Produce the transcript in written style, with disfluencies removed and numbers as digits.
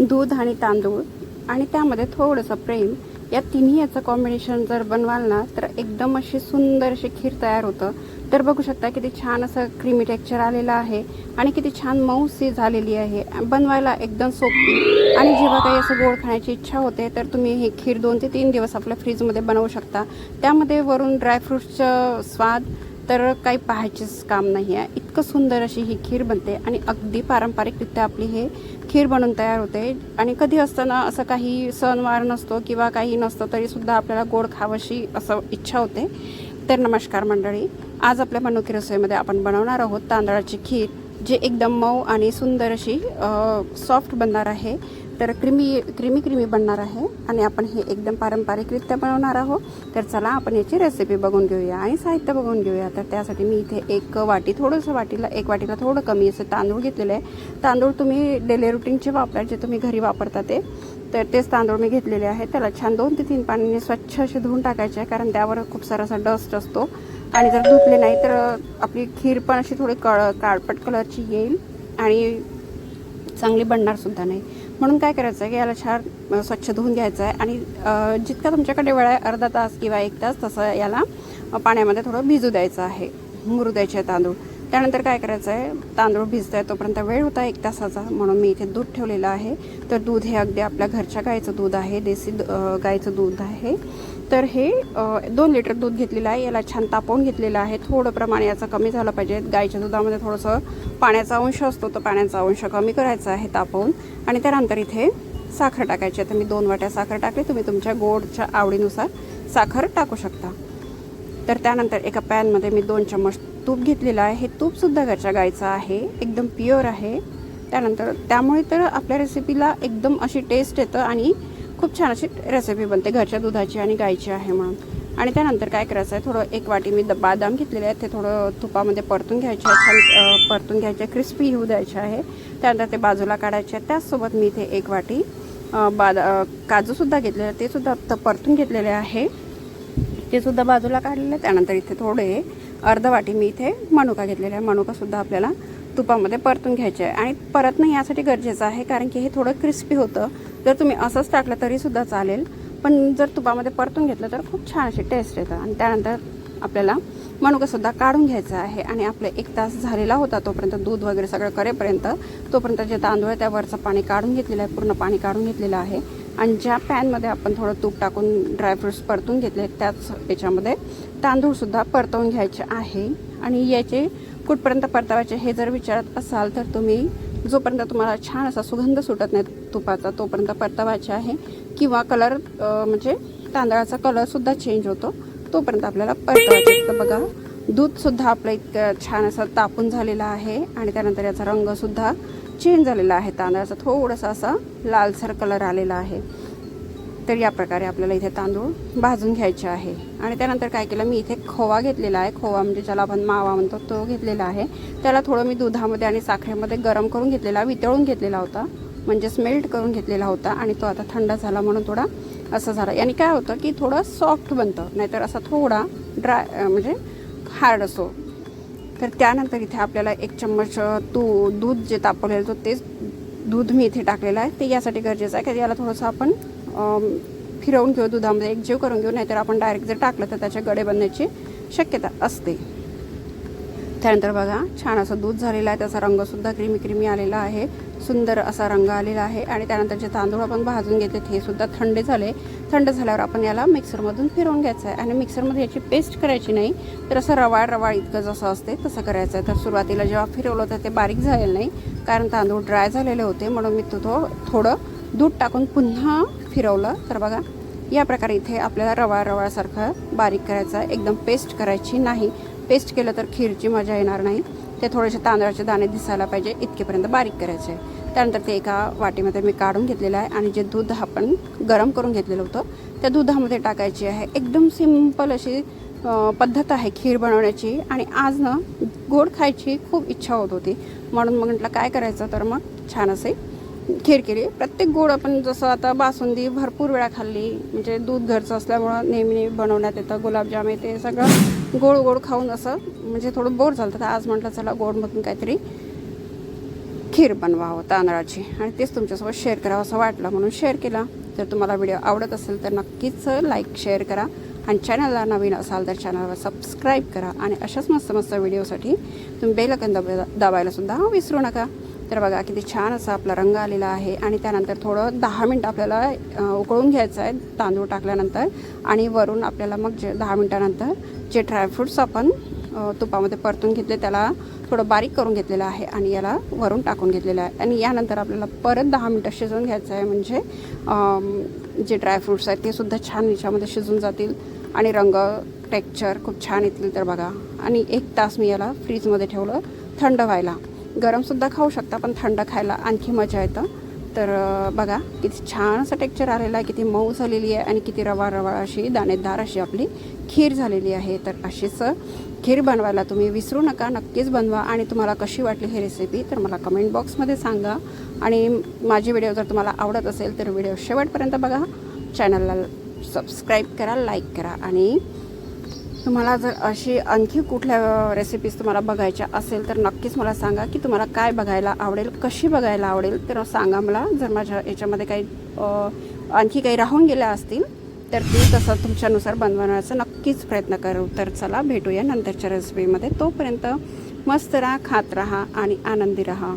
दूध आणि तांदूळ आणि त्यामध्ये थोडंसं प्रेम, या तिन्ही याचं कॉम्बिनेशन जर बनवाल ना तर एकदम अशी सुंदर अशी खीर तयार होतं. तर बघू शकता किती छान असं क्रीमी टेक्स्चर आलेलं आहे आणि किती छान मऊसी झालेली आहे. बनवायला एकदम सोपी आणि जेव्हा काही असं गोड खाण्याची इच्छा होते तर तुम्ही ही खीर 2 ते 3 दिवस आपल्या फ्रीजमध्ये बनवू शकता. त्यामध्ये वरून ड्रायफ्रूट्सचं स्वाद तर काही पाहायचेच काम नाही आहे. इतकं सुंदर अशी ही खीर बनते आणि अगदी पारंपरिकरित्या आपली हे खीर बनवून तयार होते. आणि कधी असताना असं काही सणवार नसतो किंवा काही नसतं तरीसुद्धा आपल्याला गोड खावशी असं इच्छा होते. तर नमस्कार मंडळी, आज आपल्या मनोकी रसोईमध्ये आपण बनवणार आहोत तांदळाची खीर, जे एकदम मऊ आणि सुंदर अशी सॉफ्ट बनणार आहे. तर क्रीमी बनणार आहे आणि आपण हे एकदम पारंपरिकरित्या बनवणार आहोत. तर चला आपण याची रेसिपी बघून घेऊया आणि साहित्य बघून घेऊया. तर त्यासाठी मी इथे एक वाटीला थोडं कमी असे तांदूळ घेतलेले आहे. तांदूळ तुम्ही डेली रुटीनचे वापरा, जे तुम्ही घरी वापरता ते. तर तेच तांदूळ मी घेतलेले आहे. त्याला छान 2 ते 3 पाण्याने स्वच्छ असे धुवून टाकायचे आहे, कारण त्यावर खूप सारा असा डस्ट असतो आणि जर धुतले नाही तर आपली खीर पण अशी थोडी काळपट कलरची येईल आणि चांगली बनणार सुद्धा नाही. म्हणून काय करायचं आहे की याला छान स्वच्छ धुवून घ्यायचं आहे आणि जितका तुमच्याकडे वेळ आहे अर्धा तास किंवा 1 तास तसं याला पाण्यामध्ये थोडं भिजू द्यायचं आहे, मुरू द्यायचे आहे तांदूळ. त्यानंतर काय करायचं आहे, तांदूळ भिजत आहे तोपर्यंत वेळ होता 1 तासाचा, म्हणून मी इथे दूध ठेवलेलं आहे. तर दूध हे अगदी आपल्या घरच्या गाईचं दूध आहे, देसी गाईचं दूध आहे. तर हे 2 लिटर दूध घेतलेलं आहे. याला छान तापवून घेतलेलं आहे. थोडं प्रमाण याचं कमी झालं पाहिजे. गाईच्या दुधामध्ये थोडंसं पाण्याचा अंश असतो, तर पाण्याचा अंश कमी करायचा आहे तापवून. आणि त्यानंतर इथे साखर टाकायची आहे. तर मी 2 वाट्या साखर टाकली, तुम्ही तुमच्या गोडच्या आवडीनुसार साखर टाकू शकता. तर त्यानंतर एका पॅनमध्ये मी 2 चम्मच तूप घेतलेलं आहे. हे तूपसुद्धा घरच्या गाईचं आहे, एकदम प्युअर आहे. त्यानंतर त्यामुळे तर आपल्या रेसिपीला एकदम अशी टेस्ट येतं आणि खूप छान अशी रेसिपी बनते, घरच्या दुधाची आणि गाईची आहे म्हणून. आणि त्यानंतर काय करायचं आहे, थोडं 1 वाटी मी बदाम घेतलेले आहेत. ते थोडं तुपामध्ये परतून घ्यायचे आहे, छान परतून घ्यायचे, क्रिस्पी होऊ द्यायचे आहे. त्यानंतर ते बाजूला काढायचे आहे. त्याचसोबत मी इथे 1 वाटी काजूसुद्धा घेतलेले, ते सुद्धा परतून घेतलेले आहे, ते सुद्धा बाजूला काढलेले. त्यानंतर इथे थोडे अर्धा वाटी मी इथे मनुका घेतलेला आहे. मनुकासुद्धा आपल्याला तुपामध्ये परतून घ्यायचे आहे आणि परतणं यासाठी गरजेचं आहे, कारण की हे थोडं क्रिस्पी होतं. जर तुम्ही असंच टाकलं तरीसुद्धा चालेल, पण जर तुपामध्ये परतून घेतलं तर खूप छान अशी टेस्ट येतं. आणि त्यानंतर आपल्याला मनुकासुद्धा काढून घ्यायचं आहे आणि आपलं 1 तास झालेला होता तोपर्यंत, दूध वगैरे सगळं करेपर्यंत, तोपर्यंत जे तांदूळ आहे त्यावरचं पाणी काढून घेतलेलं आहे, पूर्ण पाणी काढून घेतलेलं आहे. आणि ज्या पॅनमध्ये आपण थोडं तूप टाकून ड्रायफ्रूट्स परतून घेतले त्याच याच्यामध्ये तांदूळसुद्धा परतवून घ्यायचे आहे. आणि याचे कुठपर्यंत परतावायचे हे जर विचारत असाल तर तुम्ही जोपर्यंत तुम्हाला छान असा सुगंध सुटत नाही तुपाचा तोपर्यंत परतावायचे आहे, किंवा कलर म्हणजे तांदळाचा कलरसुद्धा चेंज होतो तोपर्यंत आपल्याला परतावायचे. तर बघा, दूधसुद्धा आपलं इतकं छान असं तापून झालेलं आहे आणि त्यानंतर याचा रंगसुद्धा चेंज झालेला आहे, तांदळाचा थोडासा असा लालसर कलर आलेला आहे. तर या प्रकारे आपल्याला इथे तांदूळ भाजून घ्यायचे आहे. आणि त्यानंतर काय केलं, मी इथे खोवा घेतलेला आहे. खोवा म्हणजे ज्याला आपण मावा म्हणतो तो घेतलेला आहे. त्याला थोडं मी दुधामध्ये आणि साखरेमध्ये गरम करून घेतलेला, वितळून घेतलेला होता, म्हणजेच मेल्ट करून घेतलेला होता. आणि तो आता थंड झाला म्हणून थोडा असं झाला. याने काय होतं की थोडं सॉफ्ट बनतं, नाहीतर असा थोडा ड्राय म्हणजे हार्ड असो. तर त्यानंतर इथे आपल्याला 1 चम्मच दूध जे तापवलेलं होतं तेच दूध मी इथे टाकलेलं आहे. ते यासाठी गरजेचं आहे की याला थोडंसं आपण फिरवून घेऊ, दुधामध्ये एकजीव करून घेऊ, नाहीतर आपण डायरेक्ट जर टाकलं तर त्याचे गडे बनण्याची शक्यता असते. त्यानंतर बघा, छान असं दूध झालेलं आहे, त्याचा रंगसुद्धा क्रीमी आलेला आहे, सुंदर असा रंग आलेला आहे. आणि त्यानंतर जे तांदूळ आपण भाजून घेतले हे सुद्धा थंड झाले. थंड झाल्यावर आपण याला मिक्सरमधून फिरवून घ्यायचं आहे. आणि मिक्सरमध्ये याची पेस्ट करायची नाही, तर असं रवाळ इतकं जसं असते तसं करायचं आहे. तर सुरुवातीला जेव्हा फिरवलं तर ते बारीक झालेलं नाही, कारण तांदूळ ड्राय झालेले होते, म्हणून मी थोडं दूध टाकून पुन्हा फिरवलं. तर बघा, या प्रकारे इथे आपल्याला रवाळसारखं बारीक करायचं आहे, एकदम पेस्ट करायची नाही. पेस्ट केलं तर खीरची मजा येणार नाही. ते थोडेसे तांदळाचे दाणे दिसायला पाहिजे इतकेपर्यंत बारीक करायचे. त्यानंतर ते एका वाटीमध्ये मी काढून घेतलेलं आहे आणि जे दूध आपण गरम करून घेतलेलं होतं त्या दुधामध्ये टाकायची आहे. एकदम सिंपल अशी पद्धत आहे खीर बनवण्याची. आणि आज ना गोड खायची खूप इच्छा होत होती, म्हणून मग म्हटलं काय करायचं, तर मग छान असे खीर केली. प्रत्येक गोड आपण जसं आता बासुंदी भरपूर वेळा खाल्ली, म्हणजे दूध घरचं असल्यामुळं नेहमी बनवण्यात येतं, गुलाबजाम ते सगळं गोड खाऊन असं म्हणजे थोडं बोर झालं. तर आज म्हटलं चला गोडमधून काहीतरी खीर बनवावं तांदळाची आणि तेच तुमच्यासोबत शेअर करावं असं वाटलं म्हणून शेअर केला. जर तुम्हाला व्हिडिओ आवडत असेल तर नक्कीच लाईक शेअर करा आणि चॅनलला नवीन असाल तर चॅनलला सबस्क्राईब करा आणि अशाच मस्त मस्त व्हिडिओसाठी तुम्ही बेल आयकॉन दाबायलासुद्धा विसरू नका. तर बघा किती छान असा आपला रंग आलेला आहे आणि त्यानंतर थोडं 10 मिनटं आपल्याला उकळून घ्यायचं आहे तांदूळ टाकल्यानंतर आणि वरून आपल्याला मग 10 मिनटानंतर जे ड्रायफ्रूट्स आपण तुपामध्ये परतून घेतले त्याला थोडं बारीक करून घेतलेलं आहे आणि याला वरून टाकून घेतलेलं आहे आणि यानंतर आपल्याला परत 10 मिनटं शिजवून घ्यायचं आहे. म्हणजे जे ड्रायफ्रूट्स आहेत ते सुद्धा छान याच्यामध्ये शिजून जातील आणि रंग टेक्स्चर खूप छान येतील. तर बघा आणि 1 तास मी याला फ्रीजमध्ये ठेवलं थंड व्हायला. गरमसुद्धा खाऊ शकता पण थंड खायला आणखी मजा येतं. तर बघा किती छान असं टेक्स्चर आलेलं आहे, किती मऊ झालेली आहे आणि किती रवा रवा अशी दाणेदार अशी आपली खीर झालेली आहे. तर अशीच खीर बनवायला तुम्ही विसरू नका, नक्कीच बनवा. आणि तुम्हाला कशी वाटली ही रेसिपी तर मला कमेंट बॉक्समध्ये सांगा. आणि माझी व्हिडिओ जर तुम्हाला आवडत असेल तर व्हिडिओ शेवटपर्यंत बघा, चॅनलला सबस्क्राईब करा, लाईक करा. आणि तुम्हाला जर अशी आणखी कुठल्या रेसिपीज तुम्हाला बघायच्या असेल तर नक्कीच मला सांगा की तुम्हाला काय बघायला आवडेल, कशी बघायला आवडेल तर सांगा मला. जर माझ्या याच्यामध्ये काही आणखी काही राहून गेल्या असतील तर ती तसं तुमच्यानुसार बनवण्याचा नक्कीच प्रयत्न करू. तर चला भेटूया नंतरच्या रेसिपीमध्ये. तोपर्यंत मस्त राहा, खात राहा आणि आनंदी राहा.